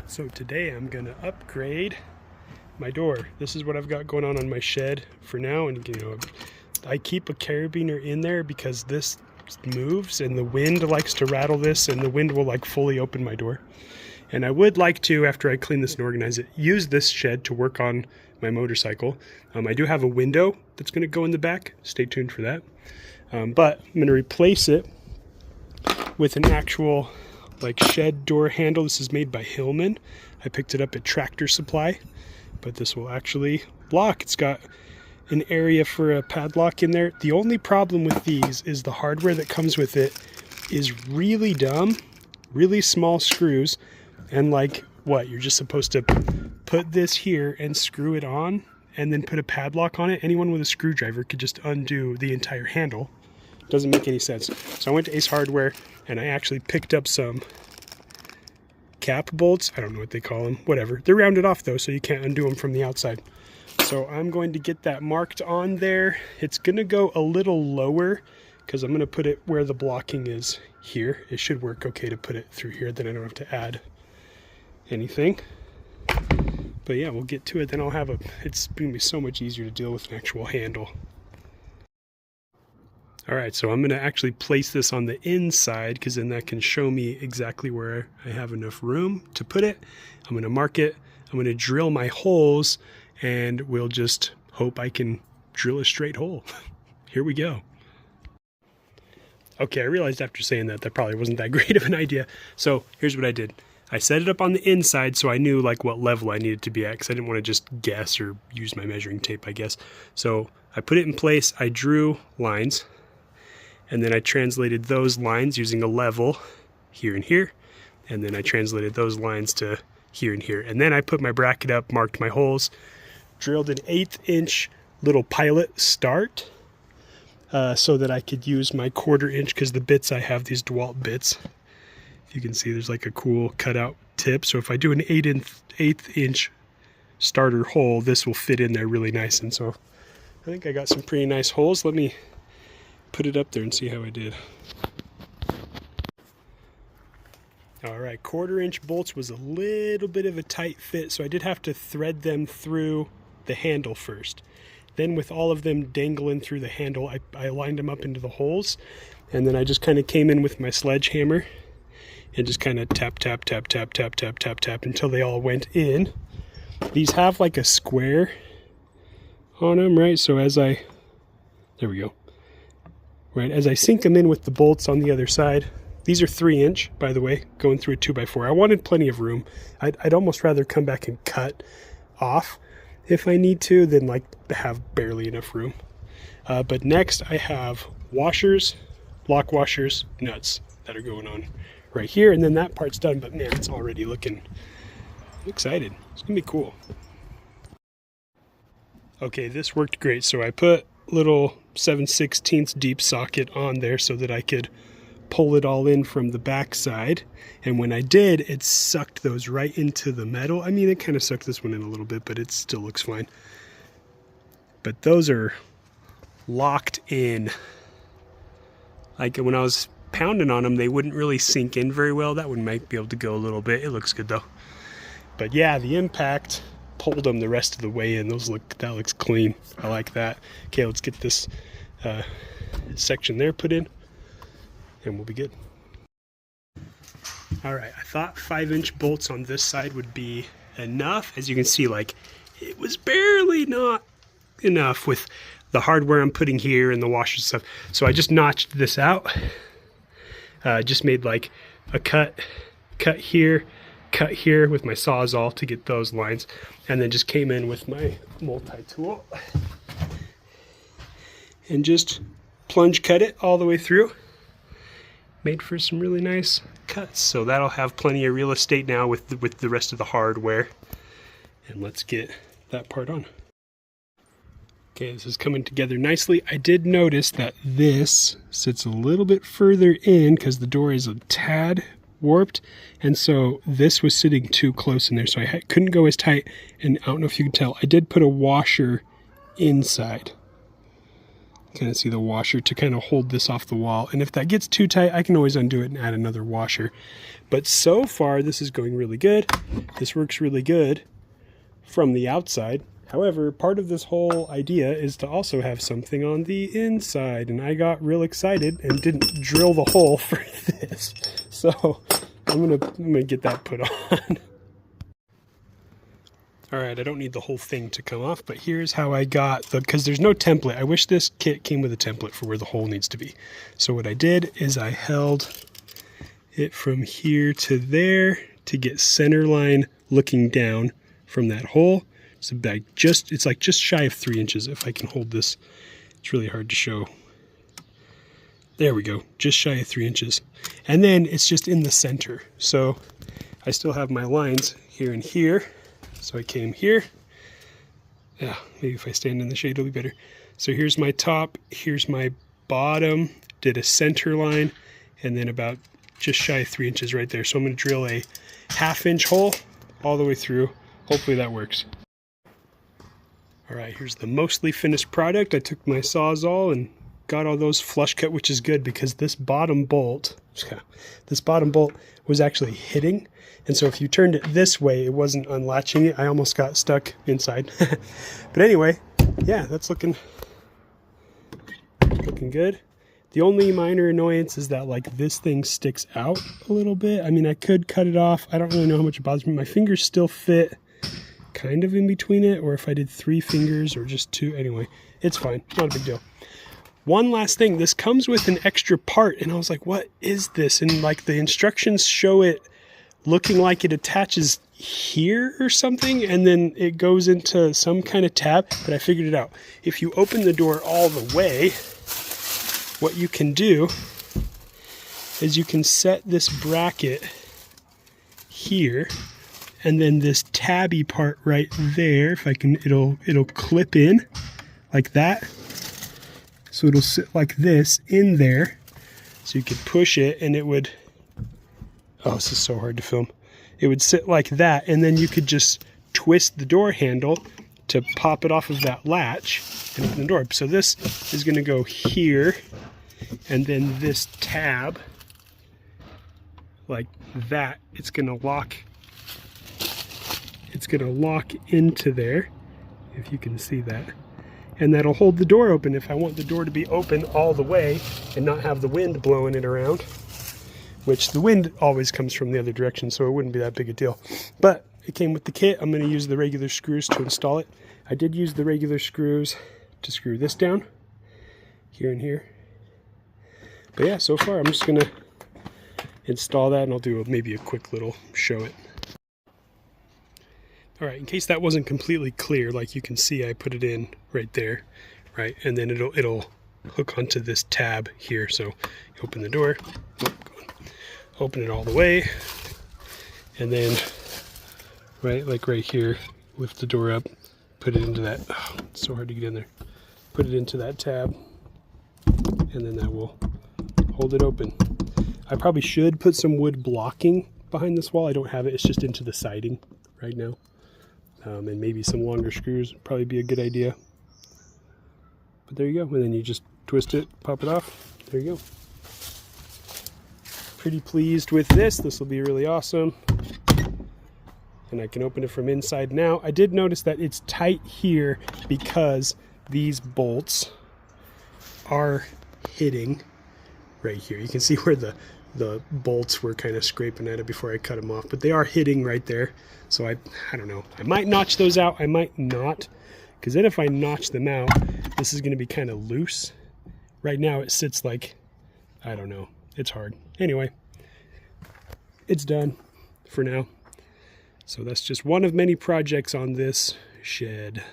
So today I'm gonna upgrade my door. This is what I've got going on my shed for now, and I keep a carabiner in there because this moves and the wind likes to rattle this, and the wind will like fully open my door. And I would like to, after I clean this and organize it, use this shed to work on my motorcycle. I do have a window that's going to go in the back. Stay tuned for that. But I'm going to replace it with an actual like shed door handle. This is made by Hillman. I picked it up at Tractor Supply, but this will actually lock. It's got an area for a padlock in there. The only problem with these is the hardware that comes with it is really dumb, really small screws, and like what, you're just supposed to put this here and screw it on and then put a padlock on it. Anyone with a screwdriver could just undo the entire handle. Doesn't make any sense. So I went to Ace Hardware and I actually picked up some cap bolts. I don't know what they call them, whatever. They're rounded off though, so you can't undo them from the outside. So I'm going to get that marked on there. It's gonna go a little lower because I'm gonna put it where the blocking is here. It should work okay to put it through here, then I don't have to add anything. But yeah, we'll get to it. Then it's gonna be so much easier to deal with an actual handle. All right, so I'm gonna actually place this on the inside because then that can show me exactly where I have enough room to put it. I'm gonna mark it, I'm gonna drill my holes, and we'll just hope I can drill a straight hole. Here we go. Okay, I realized after saying that probably wasn't that great of an idea. So here's what I did. I set it up on the inside so I knew like what level I needed to be at, because I didn't want to just guess or use my measuring tape, I guess. So I put it in place, I drew lines, and then I translated those lines using a level here and here, and then I translated those lines to here and here. And then I put my bracket up, marked my holes, drilled an 1/8 inch little pilot start so that I could use my 1/4 inch, because the bits I have, these DeWalt bits, if you can see there's like a cool cutout tip. So if I do an 1/8 inch starter hole, this will fit in there really nice. And so I think I got some pretty nice holes. Let me put it up there and see how I did. All right, 1/4 inch bolts was a little bit of a tight fit, so I did have to thread them through the handle first. Then with all of them dangling through the handle, I lined them up into the holes, and then I just kind of came in with my sledgehammer and just kind of tap, tap, tap, tap, tap, tap, tap, tap until they all went in. These have like a square on them, right? So there we go. Right, as I sink them in with the bolts on the other side, these are 3 inch, by the way, going through a 2x4. I wanted plenty of room. I'd almost rather come back and cut off if I need to than like have barely enough room. But next I have washers, lock washers, nuts that are going on right here, and then that part's done. But man, it's already looking, I'm excited. It's gonna be cool. Okay, this worked great. So I put little 7/16 deep socket on there so that I could pull it all in from the back side, and when I did, it sucked those right into the metal. I mean, it kind of sucked this one in a little bit, but it still looks fine. But those are locked in. Like when I was pounding on them, they wouldn't really sink in very well. That one might be able to go a little bit. It looks good though. But yeah, the impact pulled them the rest of the way in. That looks clean. I like that. Okay, let's get this section there put in, and we'll be good. All right, I thought 5-inch bolts on this side would be enough. As you can see, like it was barely not enough with the hardware I'm putting here and the washer stuff. So I just notched this out. Just made like a cut here with my Sawzall to get those lines, and then just came in with my multi-tool and just plunge cut it all the way through. Made for some really nice cuts. So that'll have plenty of real estate now with the rest of the hardware. And let's get that part on. Okay, this is coming together nicely. I did notice that this sits a little bit further in because the door is a tad warped, and so this was sitting too close in there, so I couldn't go as tight. And I don't know if you can tell, I did put a washer inside. Kind of see the washer to kind of hold this off the wall. And if that gets too tight, I can always undo it and add another washer. But so far, this is going really good. This works really good from the outside. However, part of this whole idea is to also have something on the inside. And I got real excited and didn't drill the hole for this. So I'm gonna get that put on. All right, I don't need the whole thing to come off, but here's how I got because there's no template. I wish this kit came with a template for where the hole needs to be. So what I did is I held it from here to there to get center line looking down from that hole. So it's like just shy of 3 inches. If I can hold this, it's really hard to show. There we go, just shy of 3 inches. And then it's just in the center. So I still have my lines here and here. So I came here. Yeah, maybe if I stand in the shade, it'll be better. So here's my top, here's my bottom, did a center line, and then about just shy of 3 inches right there. So I'm gonna drill a 1/2 inch hole all the way through. Hopefully that works. All right, here's the mostly finished product. I took my Sawzall and got all those flush cut, which is good because this bottom bolt was actually hitting. And so if you turned it this way, it wasn't unlatching it. I almost got stuck inside. But anyway, yeah, that's looking good. The only minor annoyance is that like this thing sticks out a little bit. I mean, I could cut it off. I don't really know how much it bothers me. My fingers still fit kind of in between it, or if I did 3 fingers or just 2. Anyway, it's fine, not a big deal. One last thing, this comes with an extra part, and I was like, what is this? And like the instructions show it looking like it attaches here or something, and then it goes into some kind of tab, but I figured it out. If you open the door all the way, what you can do is you can set this bracket here, and then this tabby part right there, if I can, it'll clip in like that. So it'll sit like this in there. So you could push it and it would, oh, this is so hard to film. It would sit like that, and then you could just twist the door handle to pop it off of that latch and open the door. So this is gonna go here, and then this tab, like that, it's gonna lock into there, if you can see that. And that'll hold the door open if I want the door to be open all the way and not have the wind blowing it around, which the wind always comes from the other direction, so it wouldn't be that big a deal. But it came with the kit. I'm going to use the regular screws to install it. I did use the regular screws to screw this down here and here. But yeah, so far I'm just going to install that, and I'll do maybe a quick little show it. All right, in case that wasn't completely clear, like you can see I put it in right there, right? And then it'll hook onto this tab here. So you open the door, open it all the way, and then right here, lift the door up, put it into that, oh, it's so hard to get in there. Put it into that tab, and then that will hold it open. I probably should put some wood blocking behind this wall. I don't have it, it's just into the siding right now. And maybe some longer screws would probably be a good idea. But there you go, and then you just twist it, pop it off, there you go. Pretty pleased with this. This will be really awesome. And I can open it from inside now. I did notice that it's tight here because these bolts are hitting right here. You can see where the bolts were kind of scraping at it before I cut them off, but they are hitting right there. So I don't know. I might notch those out. I might not, because then if I notch them out, this is going to be kind of loose. Right now it sits like, I don't know. It's hard. Anyway, it's done for now. So that's just one of many projects on this shed.